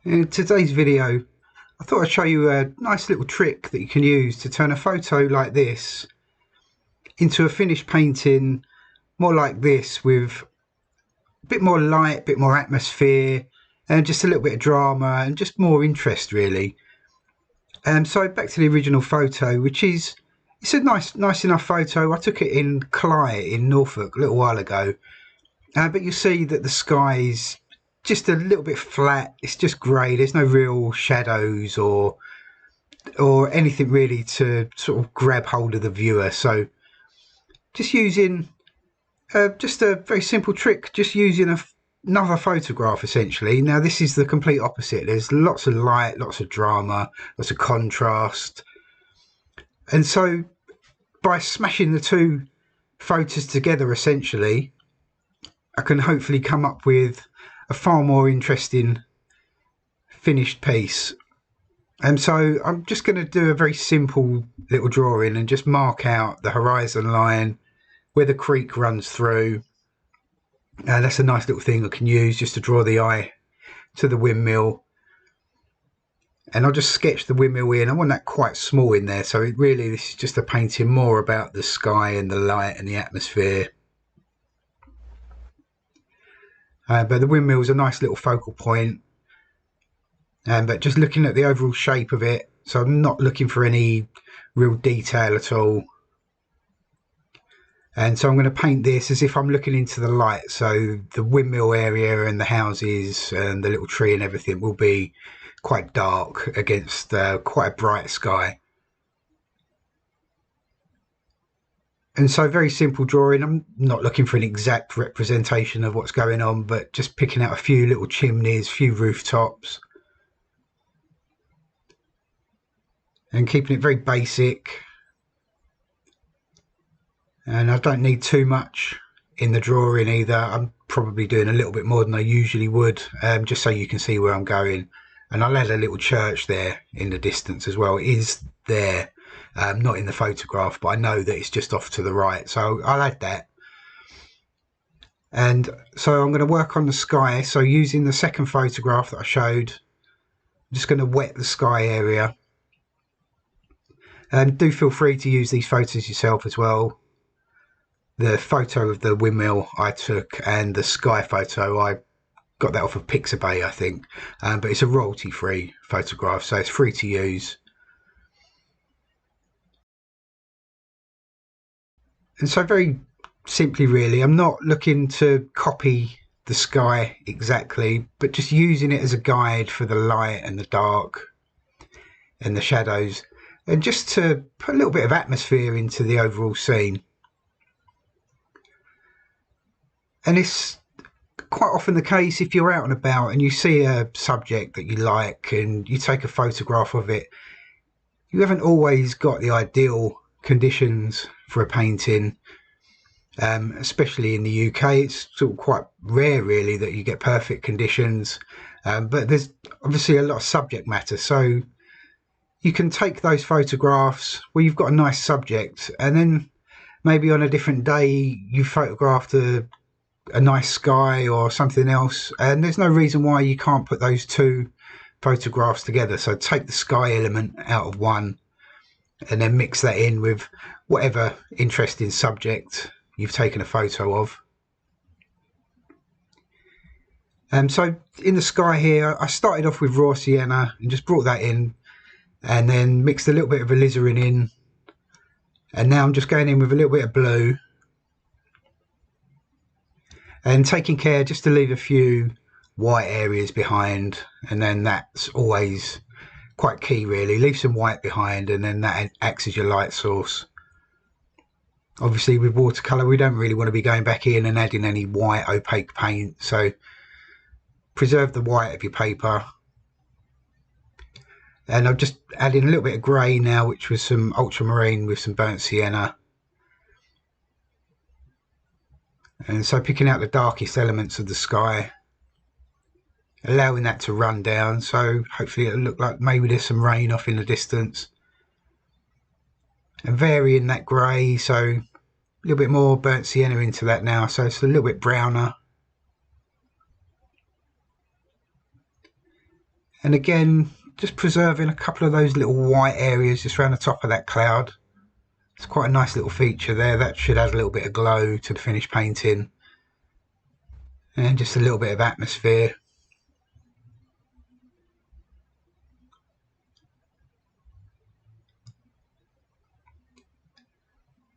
In today's video, I thought I'd show you a nice little trick that you can use to turn a photo like this into a finished painting more like this, with a bit more light, a bit more atmosphere, and just a little bit of drama and just more interest really. So back to the original photo, which is, it's a nice enough photo. I took it in Clyde in Norfolk a little while ago, but you see that the sky's just a little bit flat. It's just grey. There's no real shadows or anything really to sort of grab hold of the viewer. So just using just a very simple trick, just using another photograph essentially. Now this is the complete opposite. There's lots of light, lots of drama, lots of contrast, and so by smashing the two photos together essentially, I can hopefully come up with a far more interesting finished piece. And so I'm just going to do a very simple little drawing and just mark out the horizon line where the creek runs through. That's a nice little thing I can use just to draw the eye to the windmill. And I'll just sketch the windmill in. I want that quite small in there. So this is just a painting more about the sky and the light and the atmosphere. But the windmill is a nice little focal point. But just looking at the overall shape of it, so I'm not looking for any real detail at all. And so I'm going to paint this as if I'm looking into the light. So the windmill area and the houses and the little tree and everything will be quite dark against quite a bright sky. And so very simple drawing. I'm not looking for an exact representation of what's going on, but just picking out a few little chimneys, a few rooftops. And keeping it very basic. And I don't need too much in the drawing either. I'm probably doing a little bit more than I usually would, just so you can see where I'm going. And I'll add a little church there in the distance as well. It is there, not in the photograph, but I know that it's just off to the right, so I'll add that. And so I'm going to work on the sky. So using the second photograph that I showed, I'm just going to wet the sky area. And do feel free to use these photos yourself as well. The photo of the windmill I took, and the sky photo, I got that off of Pixabay, I think. But it's a royalty-free photograph, so it's free to use. And so very simply really, I'm not looking to copy the sky exactly, but just using it as a guide for the light and the dark and the shadows, and just to put a little bit of atmosphere into the overall scene. And it's quite often the case, if you're out and about and you see a subject that you like and you take a photograph of it, you haven't always got the ideal conditions for a painting, especially in the UK. It's sort of quite rare really that you get perfect conditions, but there's obviously a lot of subject matter, so you can take those photographs where you've got a nice subject, and then maybe on a different day you photographed a nice sky or something else, and there's no reason why you can't put those two photographs together. So take the sky element out of one and then mix that in with whatever interesting subject you've taken a photo of. So in the sky here, I started off with raw sienna and just brought that in, and then mixed a little bit of alizarin in, and now I'm just going in with a little bit of blue and taking care just to leave a few white areas behind, and then that's always quite key really. Leave some white behind, and then that acts as your light source. Obviously with watercolour we don't really want to be going back in and adding any white opaque paint, so preserve the white of your paper. And I'm just adding a little bit of grey now, which was some ultramarine with some burnt sienna. And so picking out the darkest elements of the sky, allowing that to run down, so hopefully it'll look like maybe there's some rain off in the distance. And varying that grey, so a little bit more burnt sienna into that now, so it's a little bit browner. And again, just preserving a couple of those little white areas just around the top of that cloud. It's quite a nice little feature there. That should add a little bit of glow to the finished painting. And just a little bit of atmosphere.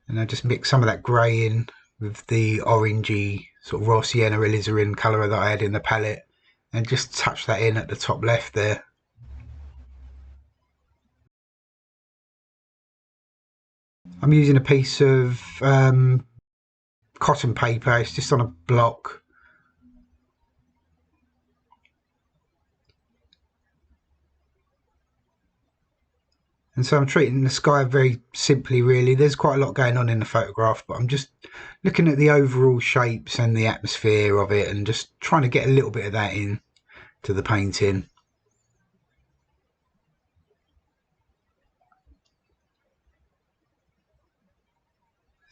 And I just mix some of that grey in with the orangey sort of raw sienna alizarin colour that I had in the palette, and just touch that in at the top left there. I'm using a piece of cotton paper. It's just on a block. And so I'm treating the sky very simply, really. There's quite a lot going on in the photograph, but I'm just looking at the overall shapes and the atmosphere of it and just trying to get a little bit of that in to the painting.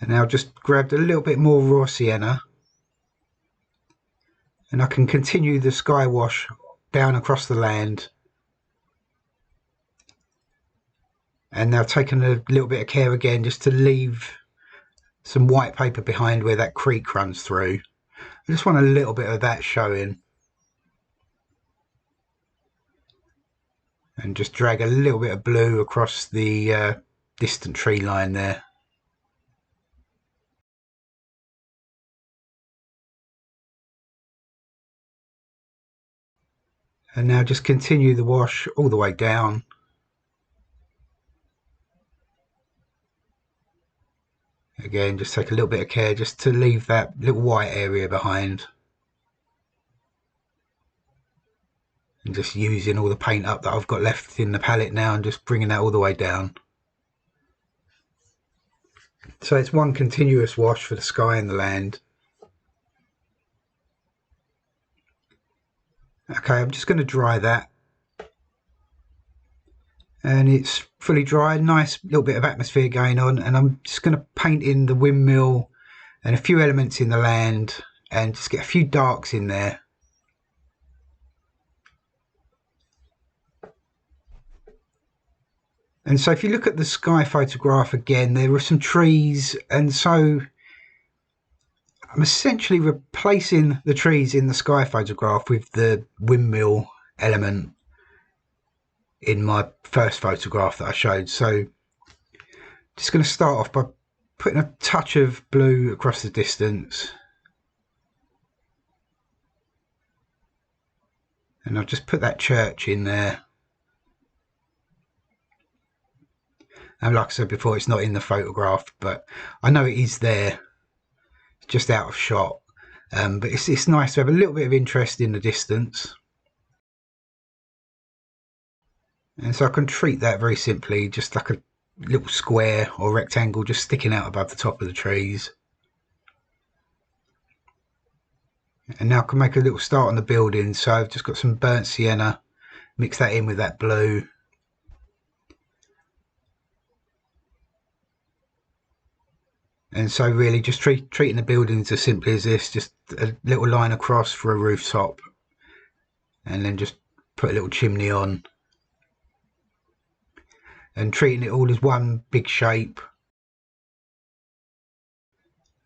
And now just grabbed a little bit more raw sienna, and I can continue the sky wash down across the land. And now taking a little bit of care again just to leave some white paper behind where that creek runs through. I just want a little bit of that showing. And just drag a little bit of blue across the distant tree line there. And now just continue the wash all the way down. Again, just take a little bit of care just to leave that little white area behind. And just using all the paint up that I've got left in the palette now and just bringing that all the way down. So it's one continuous wash for the sky and the land. Okay, I'm just going to dry that. And it's fully dry, nice little bit of atmosphere going on, and I'm just going to paint in the windmill and a few elements in the land and just get a few darks in there. And so if you look at the sky photograph again, there are some trees, and so I'm essentially replacing the trees in the sky photograph with the windmill element in my first photograph that I showed. So just going to start off by putting a touch of blue across the distance, and I'll just put that church in there. And like I said before, it's not in the photograph, but I know it is there. It's just out of shot. But it's nice to have a little bit of interest in the distance. And so I can treat that very simply, just like a little square or rectangle just sticking out above the top of the trees. And now I can make a little start on the building. So I've just got some burnt sienna, mix that in with that blue. And so really just treating the buildings as simply as this, just a little line across for a rooftop, and then just put a little chimney on, and treating it all as one big shape.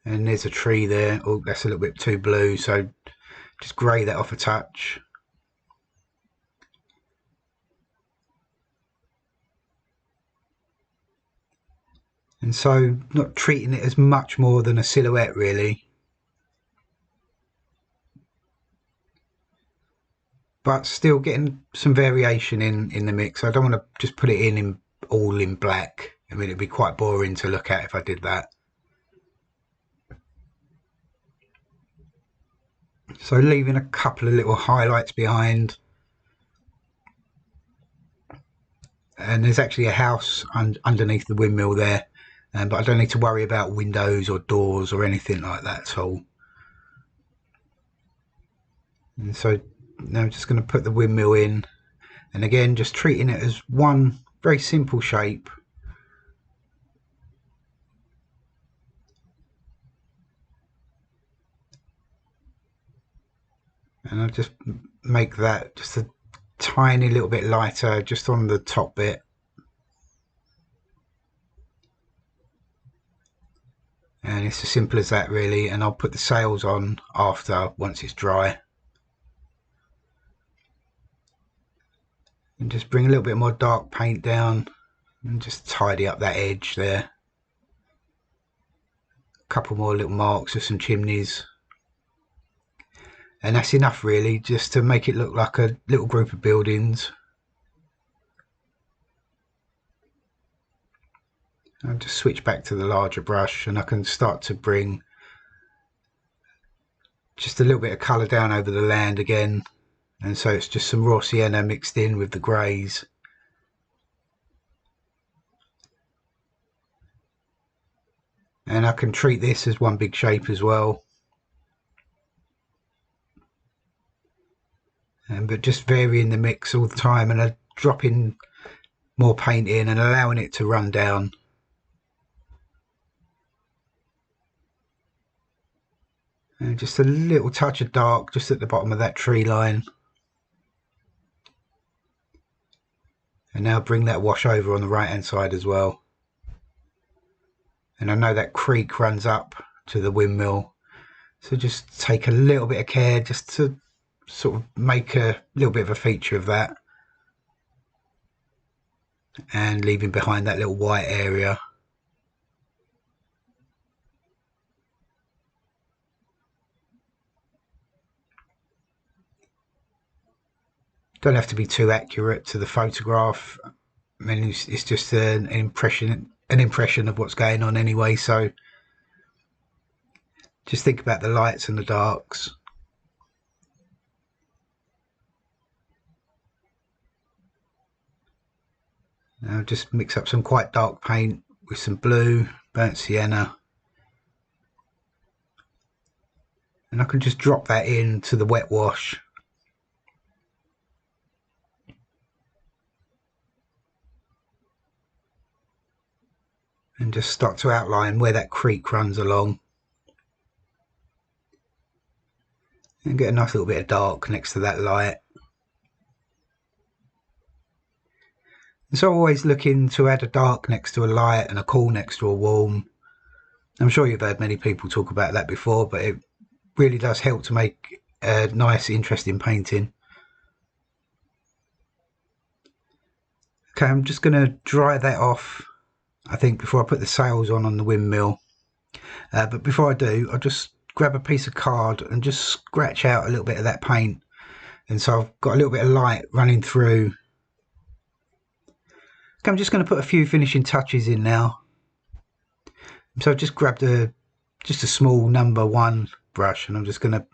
And there's a tree there. Oh, that's a little bit too blue, so just grey that off a touch. And so not treating it as much more than a silhouette really, but still getting some variation in the mix. I don't want to just put it in all in black. I mean, it'd be quite boring to look at if I did that. So leaving a couple of little highlights behind. And there's actually a house underneath the windmill there, but I don't need to worry about windows or doors or anything like that at all. And so now I'm just going to put the windmill in, and again just treating it as one very simple shape. And I'll just make that just a tiny little bit lighter just on the top bit. And it's as simple as that really, and I'll put the sails on after, once it's dry. And just bring a little bit more dark paint down and just tidy up that edge there. A couple more little marks of some chimneys. And that's enough really, just to make it look like a little group of buildings. I'll just switch back to the larger brush and I can start to bring just a little bit of colour down over the land again. And so it's just some raw sienna mixed in with the greys. And I can treat this as one big shape as well. But just varying the mix all the time and dropping more paint in and allowing it to run down. And just a little touch of dark just at the bottom of that tree line. And now bring that wash over on the right hand side as well. And I know that creek runs up to the windmill, so just take a little bit of care just to sort of make a little bit of a feature of that. And leaving behind that little white area. Don't have to be too accurate to the photograph. I mean, it's just an impression of what's going on anyway. So just think about the lights and the darks. Now just mix up some quite dark paint with some blue, burnt sienna. And I can just drop that into the wet wash. And just start to outline where that creek runs along. And get a nice little bit of dark next to that light. And so always looking to add a dark next to a light and a cool next to a warm. I'm sure you've heard many people talk about that before, but it really does help to make a nice, interesting painting. Okay, I'm just going to dry that off, I think, before I put the sails on the windmill. But before I do, I'll just grab a piece of card and just scratch out a little bit of that paint. And so I've got a little bit of light running through. Okay, I'm just going to put a few finishing touches in now. So I've just grabbed just a small number 1 brush, and I'm just going to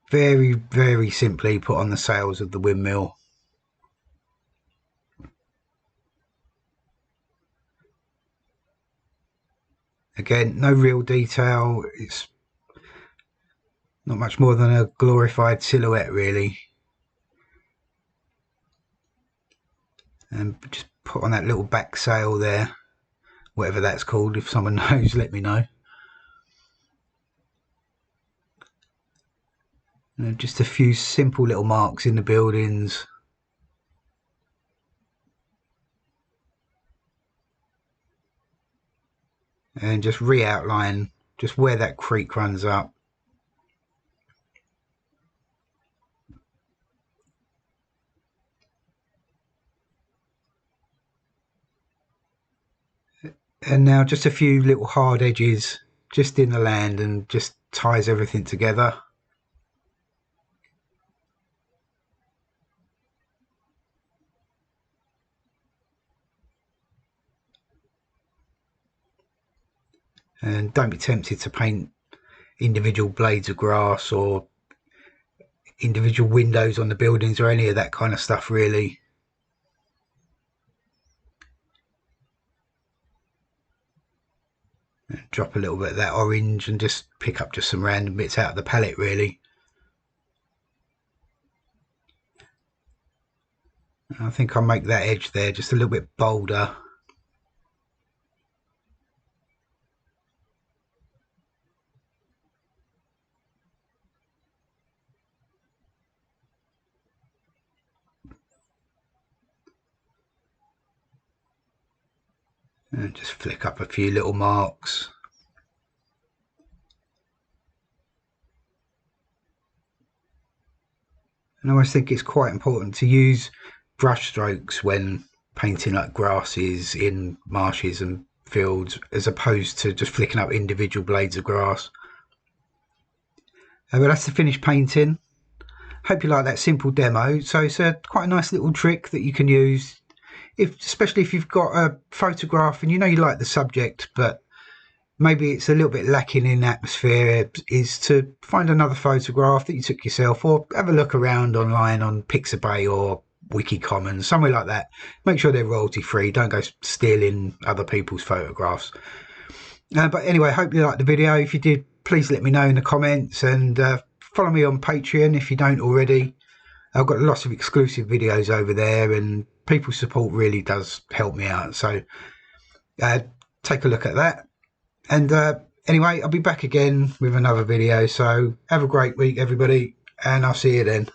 very, very simply put on the sails of the windmill. Again, no real detail. It's not much more than a glorified silhouette really. And just put on that little back sail there, whatever that's called. If someone knows, let me know. And just a few simple little marks in the buildings. And just re-outline just where that creek runs up. And now just a few little hard edges just in the land, and just ties everything together. And don't be tempted to paint individual blades of grass or individual windows on the buildings or any of that kind of stuff really. And drop a little bit of that orange and just pick up just some random bits out of the palette really. I think I'll make that edge there just a little bit bolder. and just flick up a few little marks. And I always think it's quite important to use brush strokes when painting like grasses in marshes and fields, as opposed to just flicking up individual blades of grass. But that's the finished painting. Hope you like that simple demo. So it's quite a nice little trick that you can use, especially if you've got a photograph and you know you like the subject, but maybe it's a little bit lacking in atmosphere, is to find another photograph that you took yourself, or have a look around online on Pixabay or Wiki Commons, somewhere like that. Make sure they're royalty free. Don't go stealing other people's photographs. But anyway, hope you liked the video. If you did, please let me know in the comments, and follow me on Patreon if you don't already. I've got lots of exclusive videos over there, and people's support really does help me out. So take a look at that. And anyway, I'll be back again with another video. So have a great week, everybody, and I'll see you then.